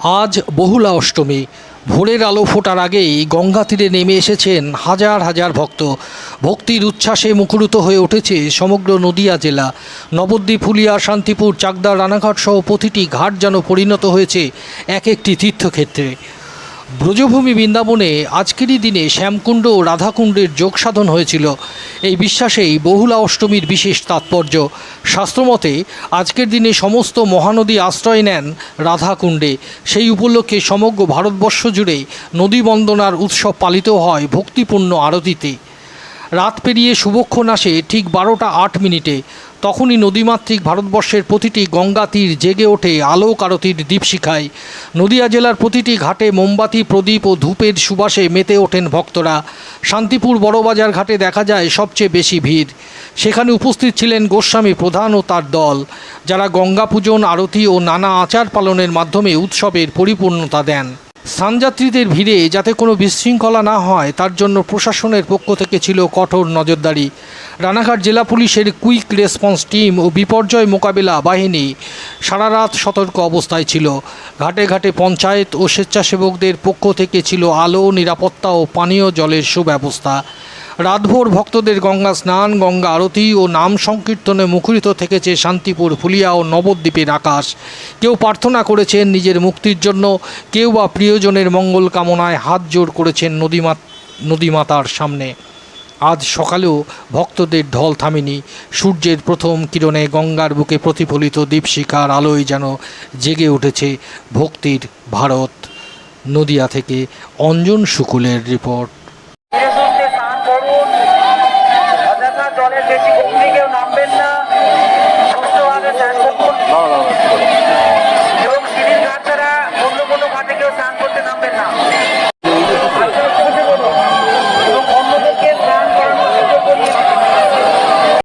আজ বহুলা অষ্টমী। ভোরের আলো ফোটার আগেই গঙ্গা তীরে নেমে এসেছেন হাজার হাজার ভক্ত। ভক্তির উচ্ছ্বাসে মুখরিত হয়ে উঠেছে সমগ্র নদিয়া জেলা। নবদ্বীপ, ফুলিয়া, শান্তিপুর, চাকদা, রানাঘাট সহ প্রতিটি ঘাট যেন পরিণত হয়েছে এক একটি তীর্থক্ষেত্রে। ব্রজভূমি বৃন্দাবনে আজকেরই দিনে শ্যামকুণ্ড ও রাধাকুণ্ডের যোগ সাধন হয়েছিল। এই বিশ্বাসেই বহুলা অষ্টমীর বিশেষ তাৎপর্য। শাস্ত্রমতে আজকের দিনে সমস্ত মহানদী আশ্রয় নেন রাধাকুণ্ডে। সেই উপলক্ষে সমগ্র ভারতবর্ষ জুড়ে নদী বন্দনার উৎসব পালিত হয় ভক্তিপূর্ণ আরতিতে। রাত পেরিয়ে শুভক্ষণ আসে ঠিক 12:08। তখনই নদীমাতৃক ভারতবর্ষের প্রতিটি গঙ্গা তীর জেগে ওঠে আলোক আরতির দীপশিখায়। নদিয়া জেলার প্রতিটি ঘাটে মোমবাতি, প্রদীপ ও ধূপের সুবাসে মেতে ওঠেন ভক্তরা। শান্তিপুর বড়বাজার ঘাটে দেখা যায় সবচেয়ে বেশি ভিড়। সেখানে উপস্থিত ছিলেন গোস্বামী প্রধান ও তার দল, যারা গঙ্গা পূজন, আরতি ও নানা আচার পালনের মাধ্যমে উৎসবের পরিপূর্ণতা দেন। স্নানযাত্রীদের ভিড়ে যাতে কোনো বিশৃঙ্খলা না হয় তার জন্য প্রশাসনের পক্ষ থেকে ছিল কঠোর নজরদারি। রানাঘাট জেলা পুলিশের কুইক রেসপন্স টিম ও বিপর্যয় মোকাবিলা বাহিনী সারা রাত সতর্ক অবস্থায় ছিল। ঘাটে ঘাটে পঞ্চায়েত ও স্বেচ্ছাসেবকদের পক্ষ থেকে ছিল আলো, নিরাপত্তা ও পানীয় জলের সুব্যবস্থা। রাতভর ভক্তদের গঙ্গা স্নান, গঙ্গা আরতি ও নাম সংকীর্তনে মুখরিত থেকেছে শান্তিপুর, ফুলিয়া ও নবদ্বীপের আকাশ। কেউ প্রার্থনা করেছেন নিজের মুক্তির জন্য, কেউ বা প্রিয়জনের মঙ্গল কামনায় হাত জোড় করেছেন নদীমাতার সামনে। আজ সকালেও ভক্তদের ঢল থামেনি। সূর্যের প্রথম কিরণে গঙ্গার বুকে প্রতিফলিত দীপশিখার আলোয় যেন জেগে উঠেছে ভক্তির ভারত। নদিয়া থেকে অঞ্জন শুকুলের রিপোর্ট।